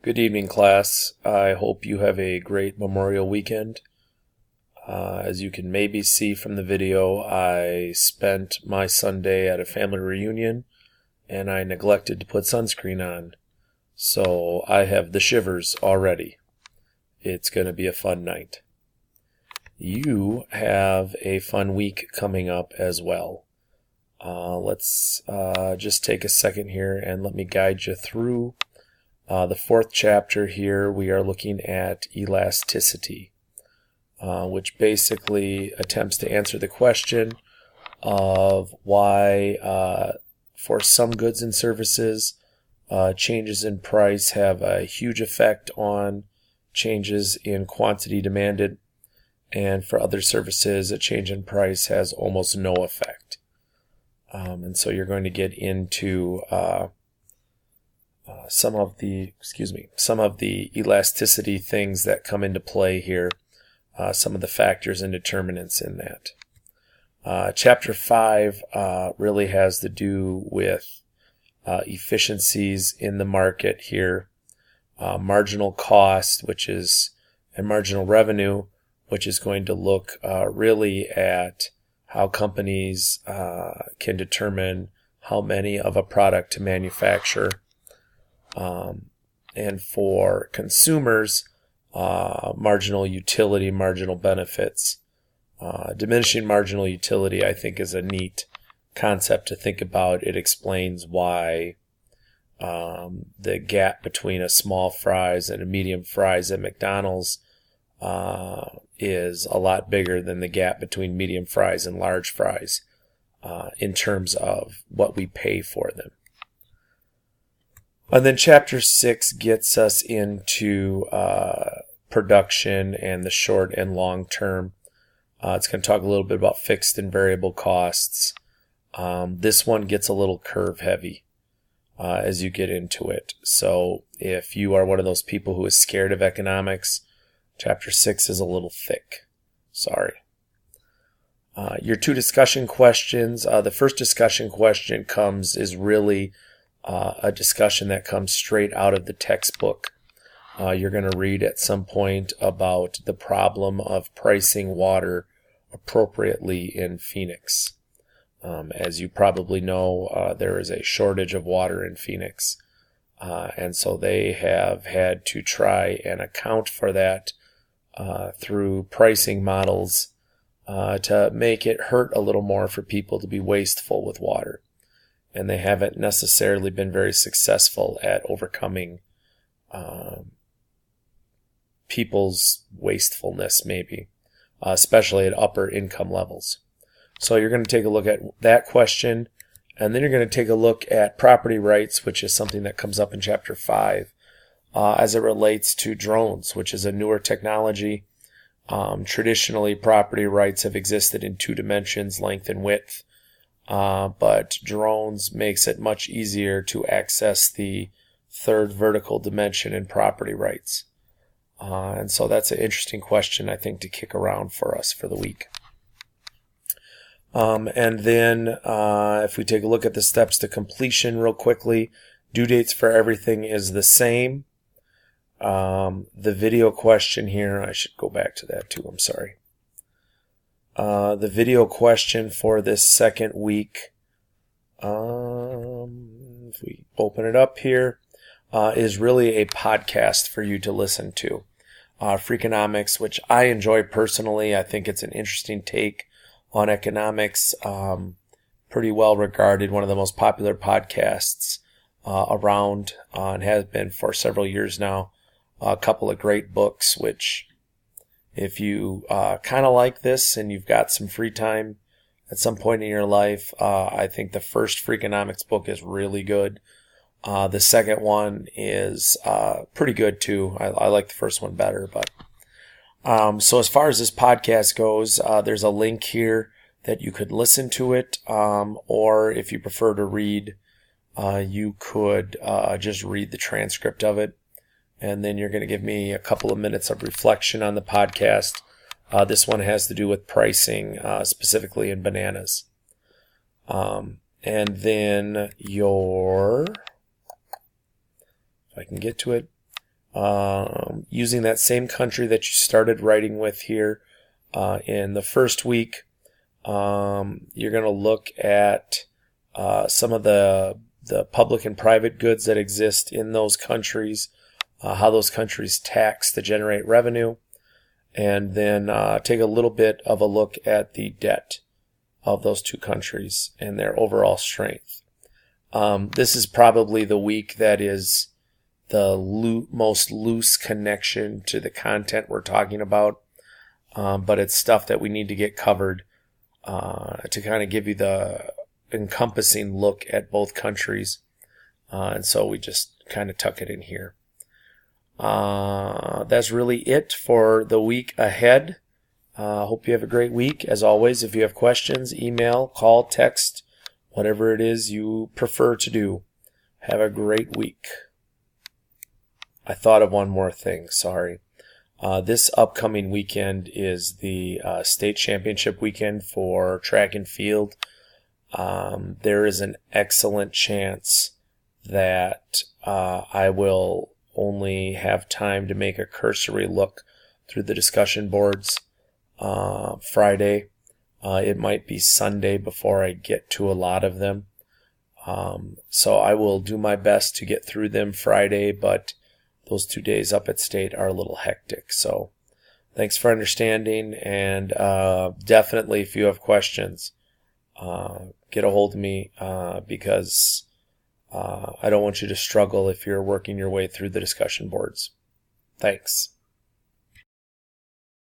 Good evening, class. I hope you have a great Memorial weekend. As you can maybe see from the video, I spent my Sunday at a family reunion and I neglected to put sunscreen on. So I have the shivers already. It's going to be a fun night. You have a fun week coming up as well. Let's just take a second here and let me guide you through the fourth chapter here. We are looking at elasticity, which basically attempts to answer the question of why for some goods and services changes in price have a huge effect on changes in quantity demanded, and for other services a change in price has almost no effect. And so you're going to get into some of the elasticity things that come into play here, some of the factors and determinants in that. Chapter 5 really has to do with efficiencies in the market here, marginal cost, and marginal revenue, which is going to look really at how companies can determine how many of a product to manufacture. And for consumers, marginal utility, marginal benefits. Diminishing marginal utility, I think, is a neat concept to think about. It explains why the gap between a small fries and a medium fries at McDonald's is a lot bigger than the gap between medium fries and large fries in terms of what we pay for them. And then chapter 6 gets us into production and the short and long term. It's going to talk a little bit about fixed and variable costs. This one gets a little curve heavy as you get into it. So if you are one of those people who is scared of economics, chapter 6 is a little thick. Sorry. Your two discussion questions. The first discussion question is really a discussion that comes straight out of the textbook. You're going to read at some point about the problem of pricing water appropriately in Phoenix. As you probably know, there is a shortage of water in Phoenix. And so they have had to try and account for that through pricing models to make it hurt a little more for people to be wasteful with water. And they haven't necessarily been very successful at overcoming people's wastefulness, maybe, especially at upper income levels. So you're going to take a look at that question, and then you're going to take a look at property rights, which is something that comes up in chapter 5, as it relates to drones, which is a newer technology. Traditionally, property rights have existed in two dimensions, length and width. But drones makes it much easier to access the third vertical dimension in property rights. And so that's an interesting question, I think, to kick around for us for the week. And then if we take a look at the steps to completion real quickly, due dates for everything is the same. The video question here, I should go back to that too, I'm sorry. The video question for this second week, if we open it up here, is really a podcast for you to listen to. Freakonomics, which I enjoy personally. I think it's an interesting take on economics. Pretty well regarded, one of the most popular podcasts around, and has been for several years now. A couple of great books, which if you kind of like this and you've got some free time at some point in your life, I think the first Freakonomics book is really good. The second one is pretty good too. I like the first one better. But so as far as this podcast goes, there's a link here that you could listen to it, or if you prefer to read, you could just read the transcript of it. And then you're going to give me a couple of minutes of reflection on the podcast. This one has to do with pricing, specifically in bananas. And then if I can get to it, using that same country that you started writing with here. In the first week, you're going to look at some of the public and private goods that exist in those countries, how those countries tax to generate revenue, and then take a little bit of a look at the debt of those two countries and their overall strength. This is probably the week that is the most loose connection to the content we're talking about, but it's stuff that we need to get covered to kind of give you the encompassing look at both countries, and so we just kind of tuck it in here. That's really it for the week ahead. Hope you have a great week. As always, if you have questions, email, call, text, whatever it is you prefer to do. Have a great week. I thought of one more thing, sorry. This upcoming weekend is the state championship weekend for track and field. There is an excellent chance that I will only have time to make a cursory look through the discussion boards Friday. It might be Sunday before I get to a lot of them. So I will do my best to get through them Friday, but those 2 days up at state are a little hectic. So thanks for understanding, and definitely if you have questions, get a hold of me because I don't want you to struggle if you're working your way through the discussion boards. Thanks.